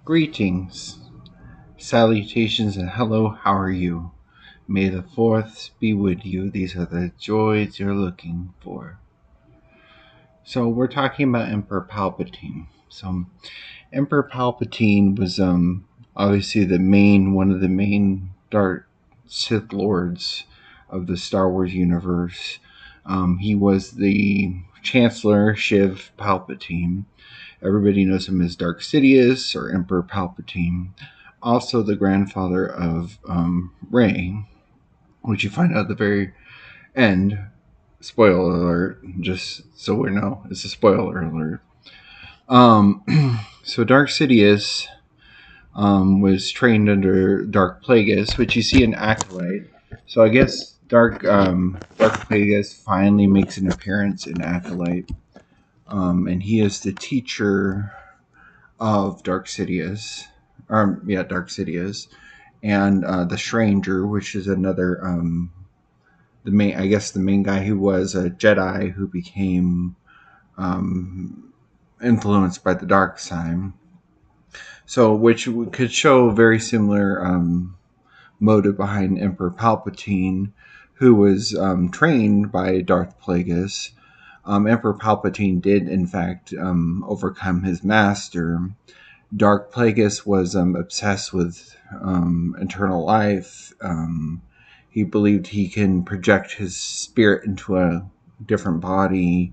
Greetings, salutations, and hello, how are you? May the fourth be with you. These are the joys you're looking for. So, we're talking about Emperor Palpatine. Emperor Palpatine was obviously one of the main dark Sith lords of the Star Wars universe. He was the Chancellor Shiv Palpatine. Everybody knows him as Dark Sidious or Emperor Palpatine. Also, the grandfather of Rey, which you find out at the very end. Spoiler alert, just so we know, it's a spoiler alert. So Dark Sidious was trained under Dark Plagueis, which you see in Acolyte. So I guess Dark Plagueis finally makes an appearance in Acolyte, and he is the teacher of Dark Sidious. Dark Sidious, and the Stranger, which is another the main guy who was a Jedi who became influenced by the dark side. So, which could show very similar motive behind Emperor Palpatine, who was trained by Darth Plagueis. Emperor Palpatine did, in fact, overcome his master. Dark Plagueis was obsessed with eternal life. He believed he can project his spirit into a different body.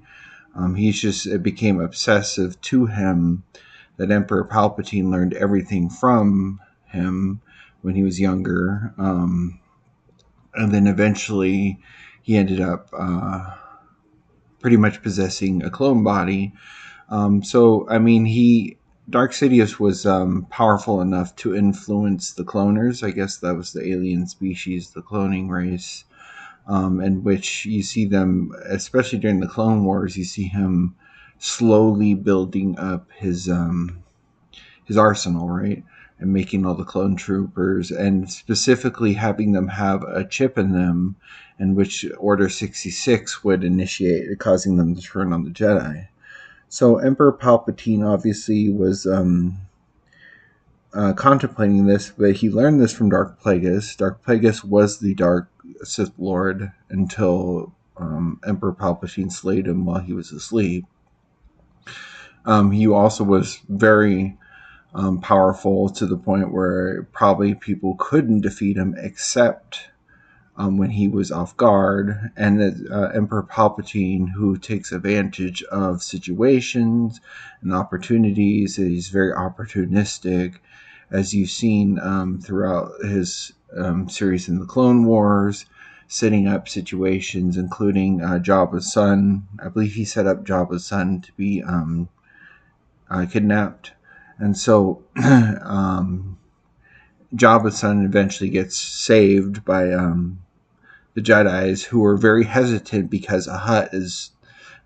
It became obsessive to him that Emperor Palpatine learned everything from him when he was younger. And then eventually he ended up pretty much possessing a clone body. Dark Sidious was powerful enough to influence the cloners. I guess that was the alien species, the cloning race, in which you see them, especially during the Clone Wars, you see him slowly building up his arsenal, right? And making all the clone troopers, and specifically having them have a chip in them, in which Order 66 would initiate, causing them to turn on the Jedi. So Emperor Palpatine obviously was contemplating this, but he learned this from Dark Plagueis. Dark Plagueis was the Dark Sith Lord until Emperor Palpatine slayed him while he was asleep. He also was very powerful to the point where probably people couldn't defeat him except when he was off guard, and that Emperor Palpatine, who takes advantage of situations and opportunities, he's very opportunistic, as you've seen throughout his series in the Clone Wars, setting up situations, including Jabba's son. I believe he set up Jabba's son to be kidnapped, and so Jabba's son eventually gets saved by the Jedis, who are very hesitant because a Hutt is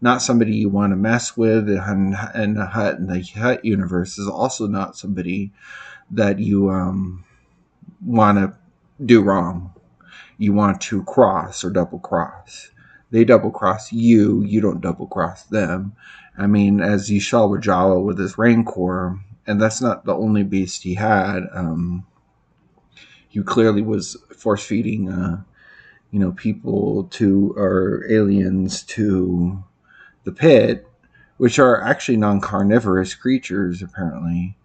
not somebody you want to mess with, and a Hutt in the Hutt universe is also not somebody that you want to do wrong. You want to cross or double cross. They double cross you, you don't double cross them. I mean, as you saw with Jawa with his Rancor, and that's not the only beast he had. He clearly was force feeding people or aliens to the pit, which are actually non-carnivorous creatures apparently.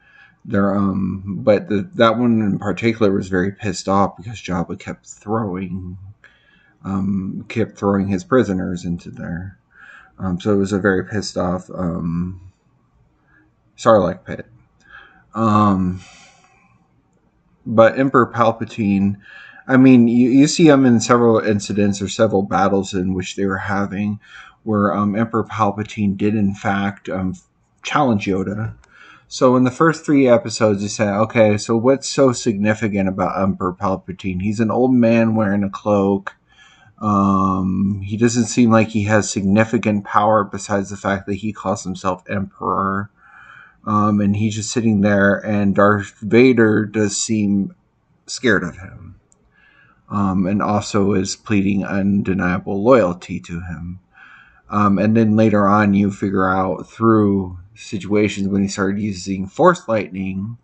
They're but that one in particular was very pissed off because Jabba kept throwing his prisoners into there. So it was a very pissed off Sarlacc pit. But Emperor Palpatine, I mean, you see him in several incidents or several battles in which they were having, where Emperor Palpatine did in fact challenge Yoda. So in the first 3 episodes, you say, okay, so what's so significant about Emperor Palpatine? He's an old man wearing a cloak. He doesn't seem like he has significant power besides the fact that he calls himself Emperor. And he's just sitting there, and Darth Vader does seem scared of him. And also is pleading undeniable loyalty to him. And then later on, you figure out through situations when he started using Force Lightning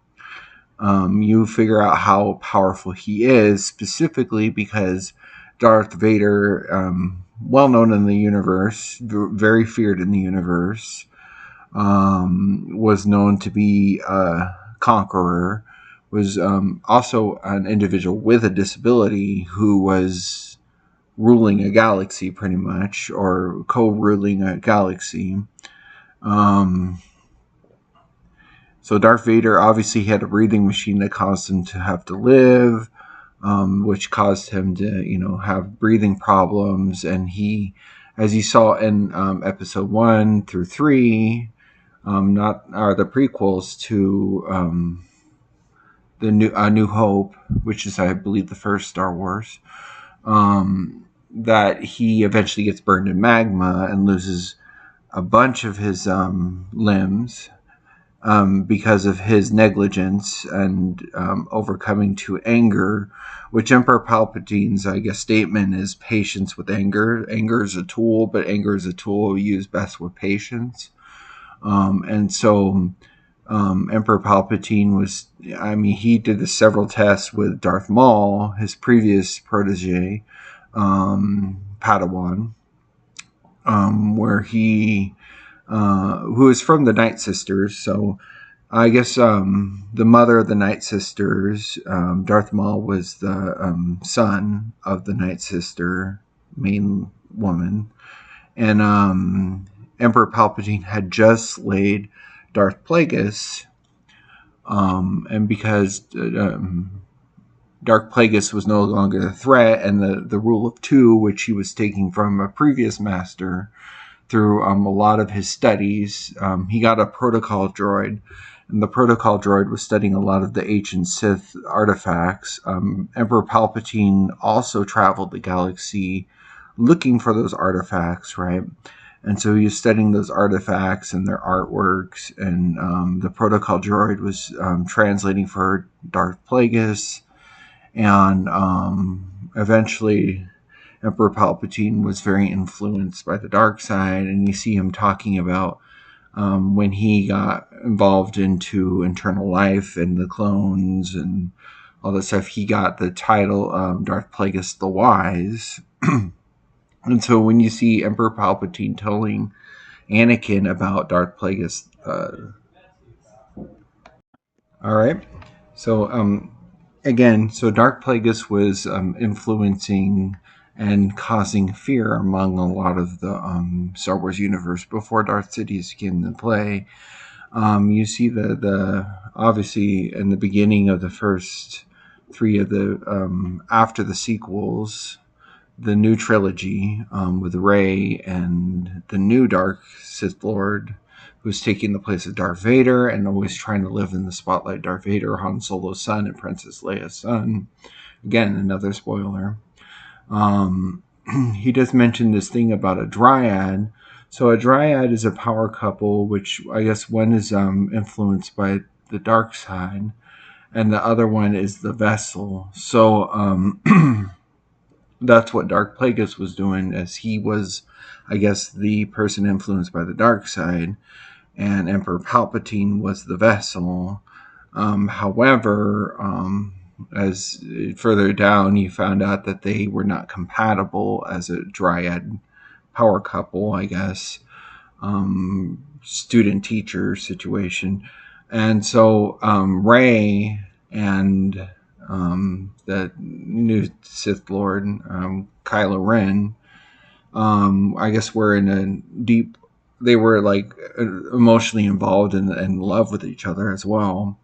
You figure out how powerful he is, specifically because Darth Vader, well known in the universe, very feared in the universe, was known to be a conqueror, was also an individual with a disability who was ruling a galaxy pretty much, or co-ruling a galaxy. Um, so Darth Vader obviously had a breathing machine that caused him to have to live, which caused him to, have breathing problems. And he, as you saw in episode 1 through 3, not are the prequels to the New Hope, which is, I believe, the first Star Wars. That he eventually gets burned in magma and loses a bunch of his limbs because of his negligence and overcoming to anger, which Emperor Palpatine's, I guess, statement is patience with anger. Anger is a tool, but anger is a tool used best with patience. And so Emperor Palpatine he did this several tests with Darth Maul, his previous protege, Padawan, where he, who is from the Night Sisters. So I guess the mother of the Night Sisters, Darth Maul, was the son of the Night Sister, main woman. And Emperor Palpatine had just slayed Darth Plagueis. And because Darth Plagueis was no longer a threat, and the rule of two, which he was taking from a previous master through a lot of his studies, he got a protocol droid, and the protocol droid was studying a lot of the ancient Sith artifacts. Emperor Palpatine also traveled the galaxy looking for those artifacts, right? And so he was studying those artifacts and their artworks, and the protocol droid was translating for Darth Plagueis. And eventually Emperor Palpatine was very influenced by the dark side, and you see him talking about when he got involved into Eternal Life and the clones and all that stuff. He got the title Darth Plagueis the Wise. And so when you see Emperor Palpatine telling Anakin about Darth Plagueis, all right. So again, so Darth Plagueis was influencing and causing fear among a lot of the Star Wars universe before Darth Sidious came into play. You see the obviously in the beginning of the first 3 of the after the sequels, the new trilogy with Rey and the new Dark Sith Lord, who's taking the place of Darth Vader and always trying to live in the spotlight. Darth Vader, Han Solo's son, and Princess Leia's son. Again, another spoiler. He does mention this thing about a dryad. So a dryad is a power couple, which I guess one is influenced by the dark side, and the other one is the vessel. So that's what Darth Plagueis was doing, as he was, I guess, the person influenced by the dark side, and Emperor Palpatine was the vessel. However, as further down, you found out that they were not compatible as a dryad power couple, I guess, student-teacher situation. And so Rey and the new Sith Lord, Kylo Ren, I guess were in a deep, they were like emotionally involved and in love with each other as well.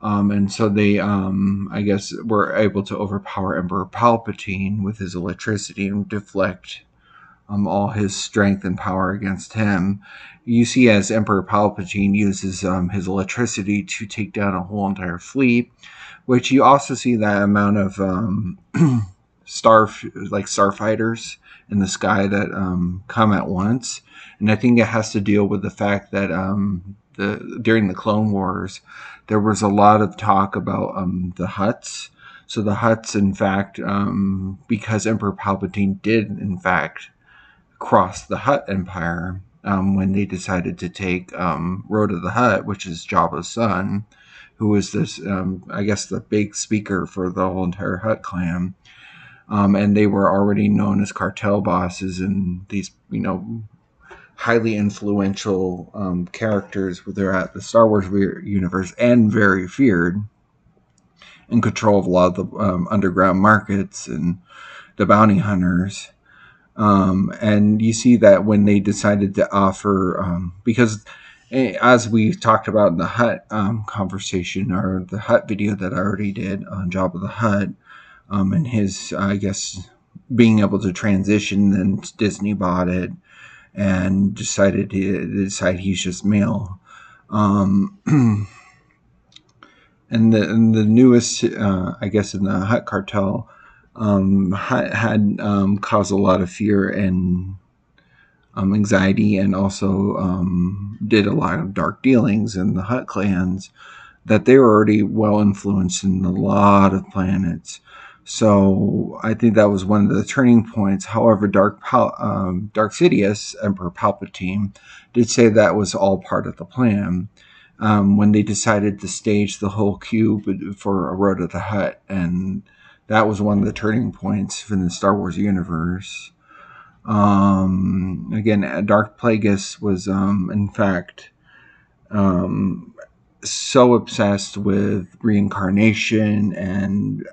And so they, I guess, were able to overpower Emperor Palpatine with his electricity and deflect all his strength and power against him. You see, as Emperor Palpatine uses his electricity to take down a whole entire fleet, which you also see that amount of starfighters in the sky that come at once. And I think it has to deal with the fact that during the Clone Wars, there was a lot of talk about the Hutts. So the Hutts, in fact, because Emperor Palpatine did, in fact, cross the Hutt Empire when they decided to take Rhoda the Hutt, which is Jabba's son, who was this, I guess, the big speaker for the whole entire Hutt clan. And they were already known as cartel bosses and these, highly influential characters throughout the Star Wars universe, and very feared, in control of a lot of the underground markets and the bounty hunters. And you see that when they decided to offer, because as we talked about in the Hutt conversation, or the Hutt video that I already did on Jabba the Hutt, and his, I guess, being able to transition, then Disney bought it and decided he's just male. And the newest, I guess, in the Hutt cartel, had caused a lot of fear and anxiety, and also did a lot of dark dealings in the Hutt clans, that they were already well influenced in a lot of planets. So I think that was one of the turning points. However, Dark Sidious, Emperor Palpatine, did say that was all part of the plan. When they decided to stage the whole cube for A Road to the Hutt, and that was one of the turning points in the Star Wars universe. Again, Dark Plagueis was, in fact, so obsessed with reincarnation and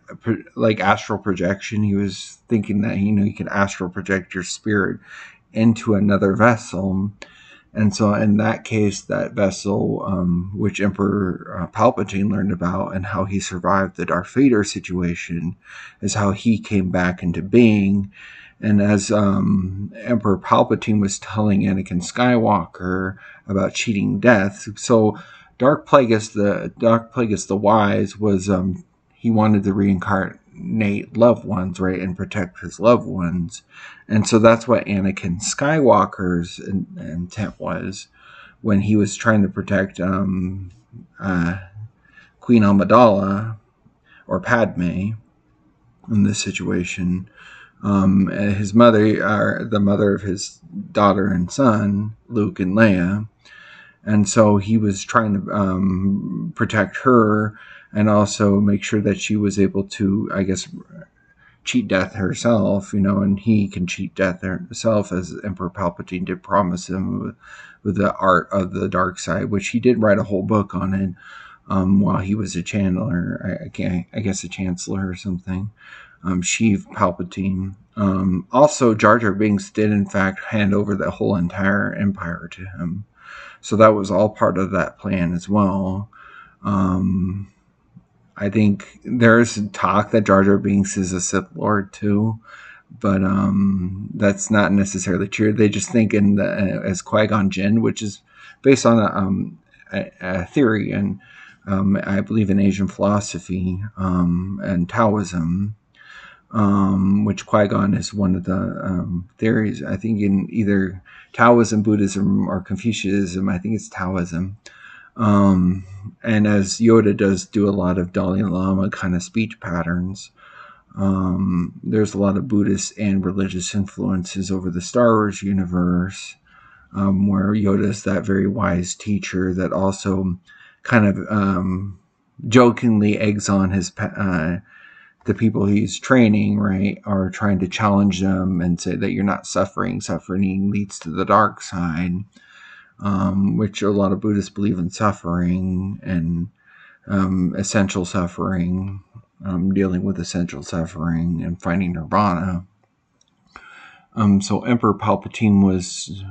like astral projection. He was thinking that you could astral project your spirit into another vessel. And so in that case, that vessel, which Emperor Palpatine learned about and how he survived the Darth Vader situation, is how he came back into being. And as Emperor Palpatine was telling Anakin Skywalker about cheating death, so Dark Plagueis the Wise was, he wanted to reincarnate loved ones, right, and protect his loved ones. And so that's what Anakin Skywalker's intent was when he was trying to protect Queen Amidala, or Padme, in this situation. His mother, the mother of his daughter and son, Luke and Leia. And so he was trying to protect her, and also make sure that she was able to, I guess, cheat death herself, and he can cheat death himself, as Emperor Palpatine did promise him with the art of the dark side, which he did write a whole book on it while he was a channeler, I guess a chancellor or something. Sheev Palpatine. Also, Jar Jar Binks did, in fact, hand over the whole entire empire to him. So that was all part of that plan as well. I think there's talk that Jar Jar Binks is a Sith Lord too, but that's not necessarily true. They just think as Qui-Gon Jinn, which is based on a theory, and I believe in Asian philosophy and Taoism, which Qui-Gon is one of the theories. I think in either Taoism, Buddhism, or Confucianism. I think it's Taoism. And as Yoda does do a lot of Dalai Lama kind of speech patterns, there's a lot of Buddhist and religious influences over the Star Wars universe, where Yoda is that very wise teacher that also kind of jokingly eggs on his the people he's training, right, are trying to challenge them and say that you're not suffering. Suffering leads to the dark side, which a lot of Buddhists believe in suffering and essential suffering, dealing with essential suffering and finding nirvana. So Emperor Palpatine was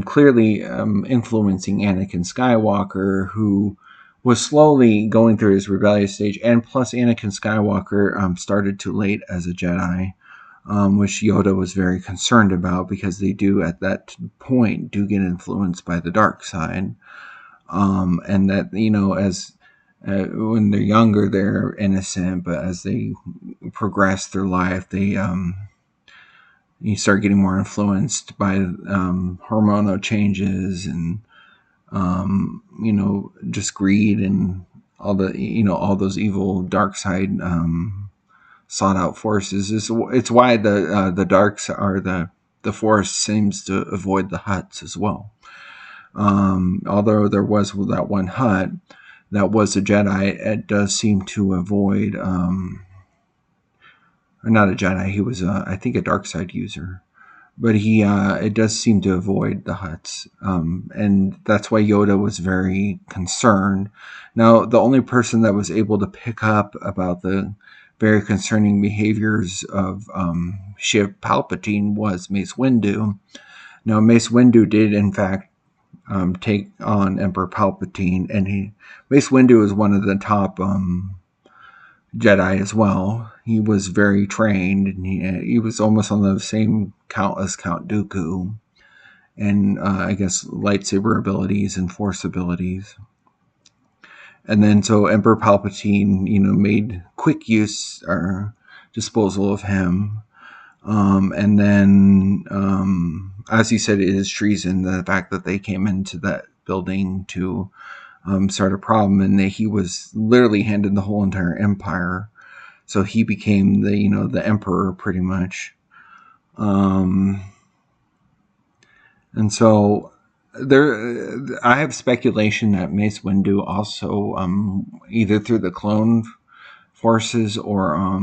clearly influencing Anakin Skywalker, who was slowly going through his rebellious stage, and plus Anakin Skywalker started too late as a Jedi, which Yoda was very concerned about, because they do at that point do get influenced by the dark side, and that as when they're younger they're innocent, but as they progress through life they you start getting more influenced by hormonal changes and just greed and all the all those evil dark side sought out forces. It's why the darks are the Force seems to avoid the Hutts as well. Although there was that one Hutt, that was a Jedi, it does seem to avoid, or not a Jedi, he was, I think, a dark side user. But it does seem to avoid the Hutts. And that's why Yoda was very concerned. Now, the only person that was able to pick up about the very concerning behaviors of Shiv Palpatine was Mace Windu. Now, Mace Windu did, in fact, take on Emperor Palpatine, and Mace Windu is one of the top Jedi as well. He was very trained, and he was almost on the same count as Count Dooku, and I guess lightsaber abilities and Force abilities. And then so Emperor Palpatine, made quick use or disposal of him. And then, as he said, it is treason, the fact that they came into that building to start a problem, and he was literally handed the whole entire empire. So he became the emperor pretty much. And so I have speculation that Mace Windu also, either through the clone forces or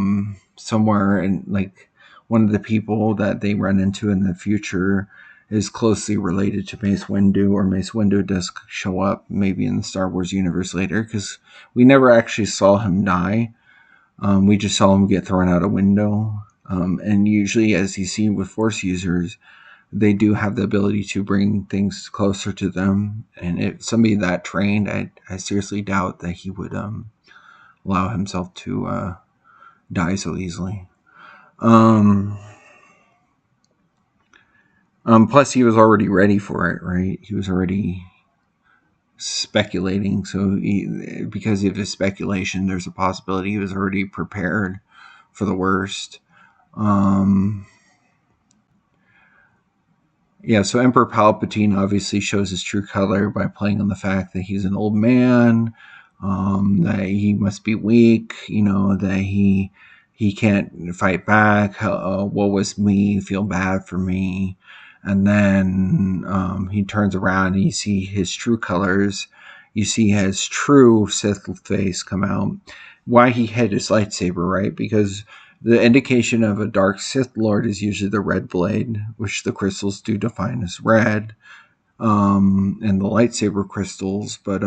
somewhere in like one of the people that they run into in the future is closely related to Mace Windu, or Mace Windu does show up maybe in the Star Wars universe later, because we never actually saw him die. We just saw him get thrown out a window. And usually, as you see with Force users, they do have the ability to bring things closer to them. And if somebody that trained, I seriously doubt that he would allow himself to die so easily. Plus, he was already ready for it, right? He was already speculating. So because of his speculation, there's a possibility he was already prepared for the worst. So Emperor Palpatine obviously shows his true color by playing on the fact that he's an old man, that he must be weak, that he can't fight back. Woe was me, feel bad for me. And then he turns around and you see his true colors. You see his true Sith face come out. Why he had his lightsaber, right? Because the indication of a dark Sith Lord is usually the red blade, which the crystals do define as red, and the lightsaber crystals, but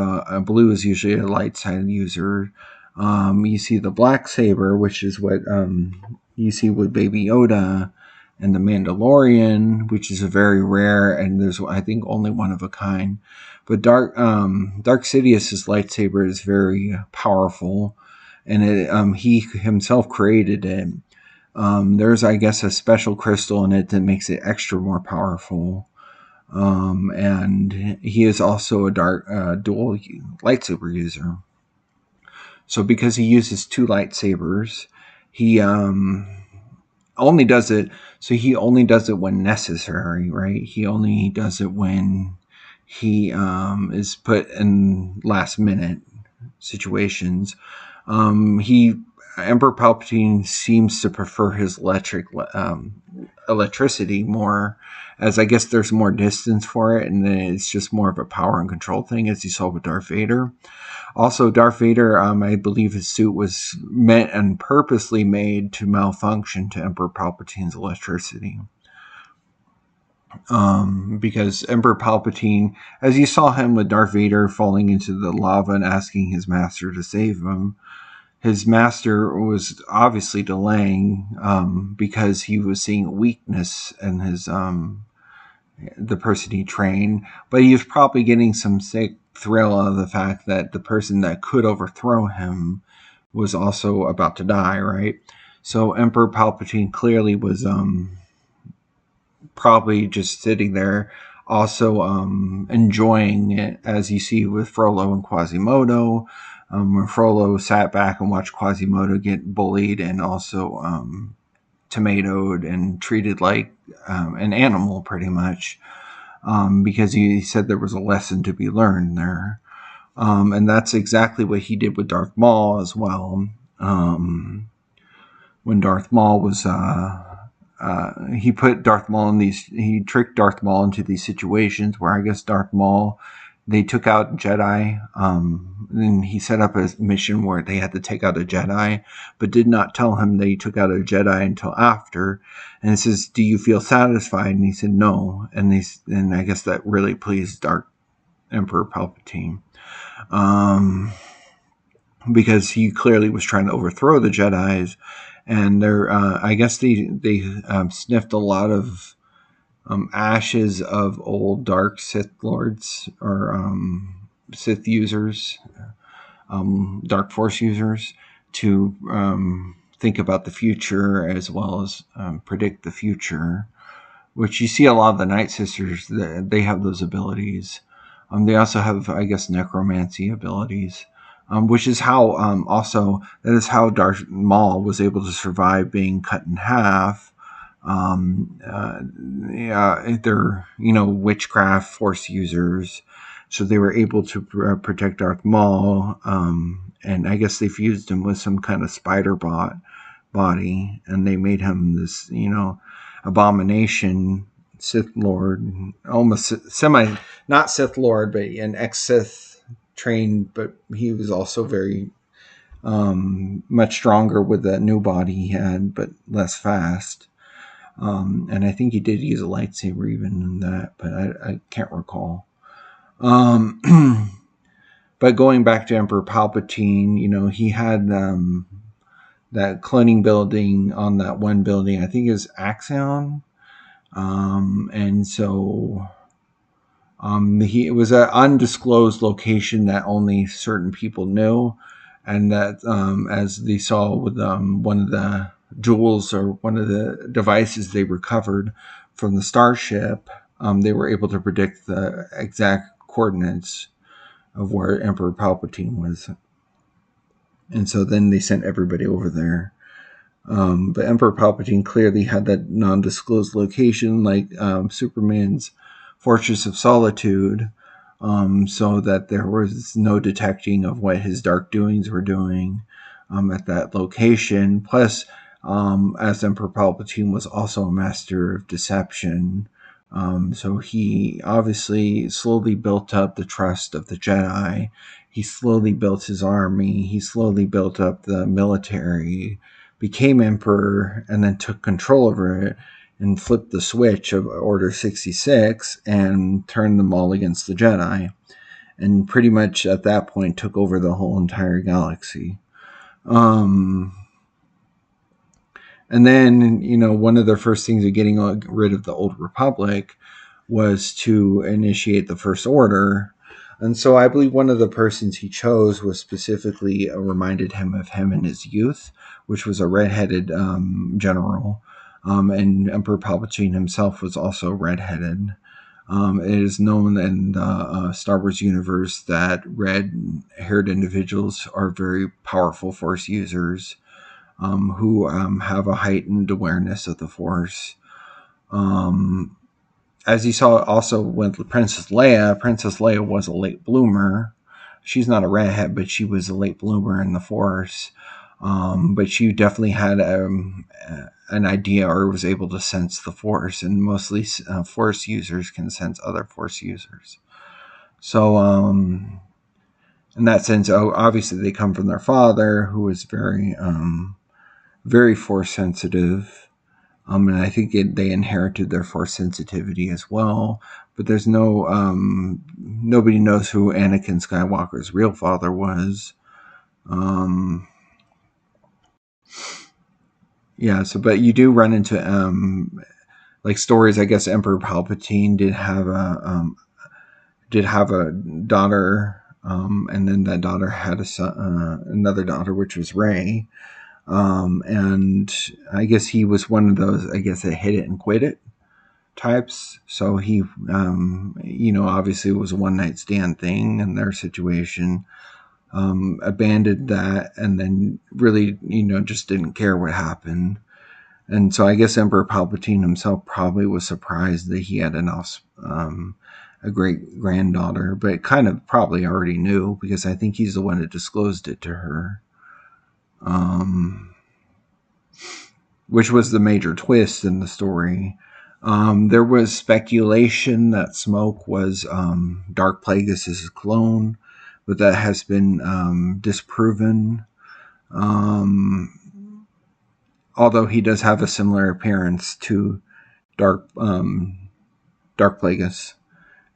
blue is usually a light side user. You see the black saber, which is what you see with Baby Yoda and the Mandalorian, which is a very rare, and there's, I think, only one of a kind. But Dark Sidious's lightsaber is very powerful, and he himself created it. There's, I guess, a special crystal in it that makes it extra more powerful. And he is also a dual lightsaber user. So because he uses two lightsabers, he only does it. So he only does it when necessary, right? He only does it when he is put in last minute situations. Emperor Palpatine seems to prefer his electricity more, as I guess there's more distance for it, and then it's just more of a power and control thing, as you saw with Darth Vader. Also, Darth Vader, I believe his suit was meant and purposely made to malfunction to Emperor Palpatine's electricity. Because Emperor Palpatine, as you saw him with Darth Vader falling into the lava and asking his master to save him, his master was obviously delaying because he was seeing weakness in his the person he trained, but he was probably getting some sick thrill out of the fact that the person that could overthrow him was also about to die, right? So Emperor Palpatine clearly was probably just sitting there, also enjoying it, as you see with Frollo and Quasimodo. Where Frollo sat back and watched Quasimodo get bullied and also tomatoed and treated like an animal, pretty much, because he said there was a lesson to be learned there. And that's exactly what he did with Darth Maul as well. When Darth Maul was... he tricked Darth Maul into these situations where I guess Darth Maul they took out Jedi. And he set up a mission where they had to take out a Jedi, but did not tell him that he took out a Jedi until after. And it says, "Do you feel satisfied?" And he said, "No." And I guess that really pleased Dark Emperor Palpatine, because he clearly was trying to overthrow the Jedi's. And I guess they sniffed a lot of ashes of old dark Sith lords, or Sith users, dark force users, to think about the future as well as predict the future, which you see a lot of the Night Sisters. They have those abilities. They also have, I guess, necromancy abilities, which is how that is how Darth Maul was able to survive being cut in half. They're witchcraft force users, so they were able to protect Darth Maul. And I guess they fused him with some kind of spider body, and they made him this abomination Sith Lord, almost not Sith Lord, but an ex-Sith trained, but he was also very much stronger with that new body he had, but less fast. And I think he did use a lightsaber even in that, but I can't recall. But going back to Emperor Palpatine, he had that cloning building on that one building, I think it was Axion. And so it was an undisclosed location that only certain people knew. And that, as they saw with one of the jewels or one of the devices they recovered from the starship, they were able to predict the exact coordinates of where Emperor Palpatine was. And so then they sent everybody over there. But Emperor Palpatine clearly had that non-disclosed location, like Superman's Fortress of Solitude, so that there was no detecting of what his dark doings were doing at that location. Plus, as Emperor Palpatine was also a master of deception, so he obviously slowly built up the trust of the Jedi. He slowly built his army. He slowly built up the military, became emperor, and then took control over it and flipped the switch of Order 66 and turned them all against the Jedi. And pretty much at that point took over the whole entire galaxy. And then, one of the first things of getting rid of the Old Republic was to initiate the First Order. And so I believe one of the persons he chose was specifically reminded him of him in his youth, which was a redheaded general. And Emperor Palpatine himself was also redheaded. It is known in the Star Wars universe that red-haired individuals are very powerful Force users, who have a heightened awareness of the Force. As you saw also with Princess Leia was a late bloomer. She's not a redhead, but she was a late bloomer in the Force. But she definitely had an idea, or was able to sense the Force, and mostly Force users can sense other Force users. So, in that sense, obviously they come from their father, who was very, very Force sensitive. And I think they inherited their Force sensitivity as well. But there's nobody knows who Anakin Skywalker's real father was. Yeah, but you do run into like stories. I guess Emperor Palpatine did have a daughter, and then that daughter had another daughter, which was Rey. And I guess he was one of those, I guess, that hit it and quit it types. So he, obviously it was a one night stand thing in their situation. Abandoned that, and then really, just didn't care what happened. And so I guess Emperor Palpatine himself probably was surprised that he had a great granddaughter, but kind of probably already knew, because I think he's the one that disclosed it to her. Which was the major twist in the story. There was speculation that Smoke was Dark Plagueis' clone, but that has been disproven. Although he does have a similar appearance to Dark Plagueis,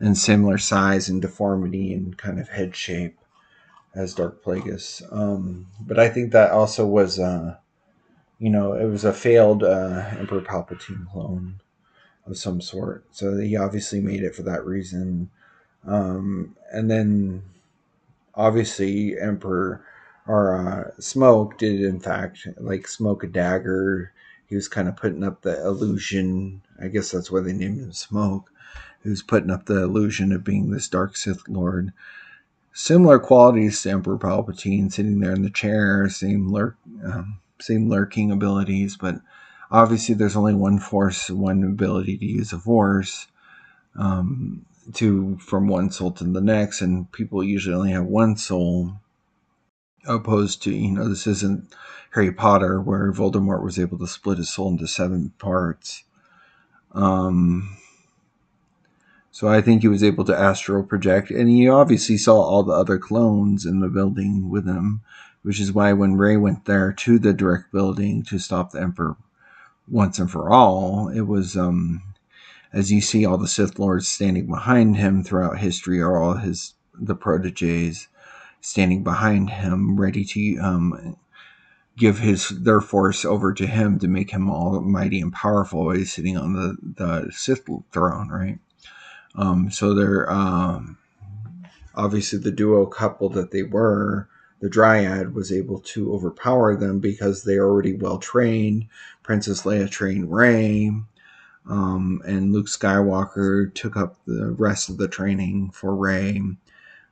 and similar size and deformity and kind of head shape as Dark Plagueis. But I think that also was, it was a failed Emperor Palpatine clone of some sort. So he obviously made it for that reason. And then obviously Emperor or Smoke did in fact like smoke a dagger. He was kind of putting up the illusion. I guess that's why they named him Smoke. He was putting up the illusion of being this dark Sith Lord. Similar qualities to Emperor Palpatine, sitting there in the chair, same lurking abilities, but obviously there's only one force, one ability to use a force. From one soul to the next, and people usually only have one soul, opposed to, this isn't Harry Potter where Voldemort was able to split his soul into 7 parts. So I think he was able to astral project, and he obviously saw all the other clones in the building with him, which is why when Rey went there to the direct building to stop the Emperor once and for all, it was as you see all the Sith Lords standing behind him throughout history, or all the proteges standing behind him, ready to give their force over to him to make him almighty and powerful while he's sitting on the Sith throne, right? So they're obviously the duo couple that they were. The Dryad was able to overpower them because they are already well trained. Princess Leia trained Rey. And Luke Skywalker took up the rest of the training for Rey.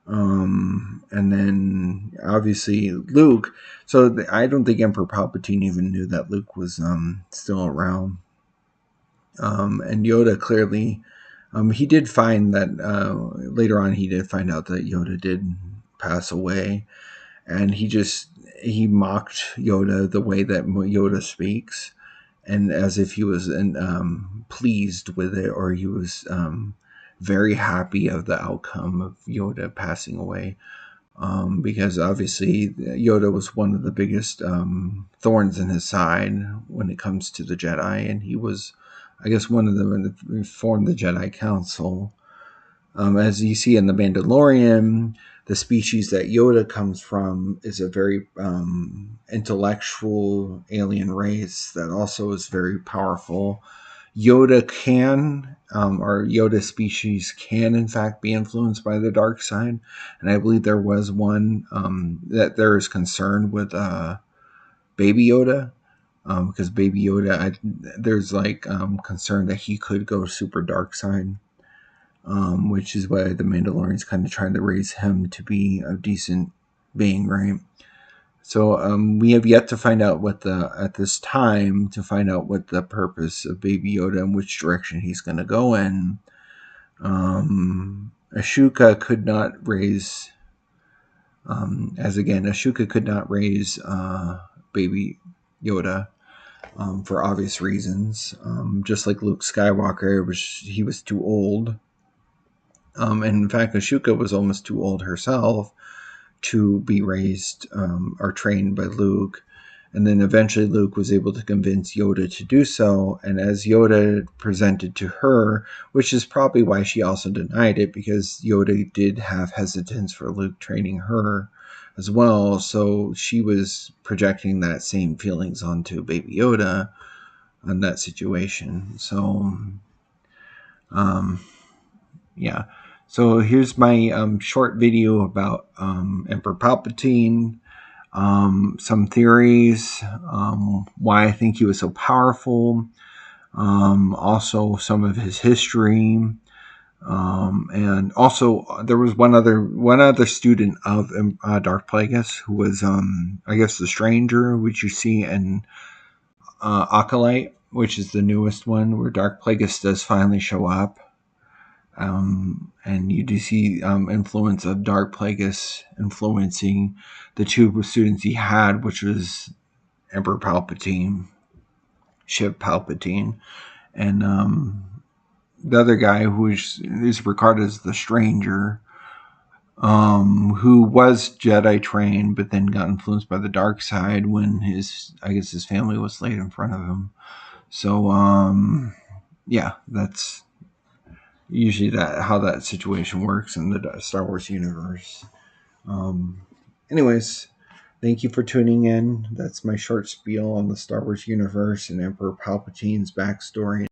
And then obviously Luke. So I don't think Emperor Palpatine even knew that Luke was still around. And Yoda clearly, he did find that later on he did find out that Yoda did pass away. And he mocked Yoda the way that Yoda speaks, and as if he was pleased with it, or he was very happy of the outcome of Yoda passing away, because obviously Yoda was one of the biggest thorns in his side when it comes to the Jedi, and he was, I guess, one of them that formed the Jedi Council. As you see in The Mandalorian, the species that Yoda comes from is a very intellectual alien race that also is very powerful. Yoda species can in fact be influenced by the dark side, and I believe there was one that there is concern with Baby Yoda, because Baby Yoda, there's concern that he could go super dark side. Which is why the Mandalorian's kind of trying to raise him to be a decent being, right? So we have yet to find out what the purpose of Baby Yoda and which direction he's going to go in. Ashoka could not raise, Ashoka could not raise Baby Yoda. For obvious reasons, just like Luke Skywalker, he was too old. And in fact, Ashoka was almost too old herself to be raised or trained by Luke. And then eventually Luke was able to convince Yoda to do so. And as Yoda presented to her, which is probably why she also denied it, because Yoda did have hesitance for Luke training her as well. So she was projecting that same feelings onto Baby Yoda on that situation. So, yeah. So here's my short video about Emperor Palpatine, some theories, why I think he was so powerful, also some of his history, and also there was one other student of Darth Plagueis who was, I guess, the Stranger, which you see in Acolyte, which is the newest one, where Darth Plagueis does finally show up. And you do see influence of Darth Plagueis influencing the two students he had, which was Emperor Palpatine, Shiv Palpatine, and the other guy who is regarded as the stranger, who was Jedi trained, but then got influenced by the dark side when his family was laid in front of him. So, yeah, that's usually how that situation works in the Star Wars universe. Anyways, thank you for tuning in. That's my short spiel on the Star Wars universe and Emperor Palpatine's backstory.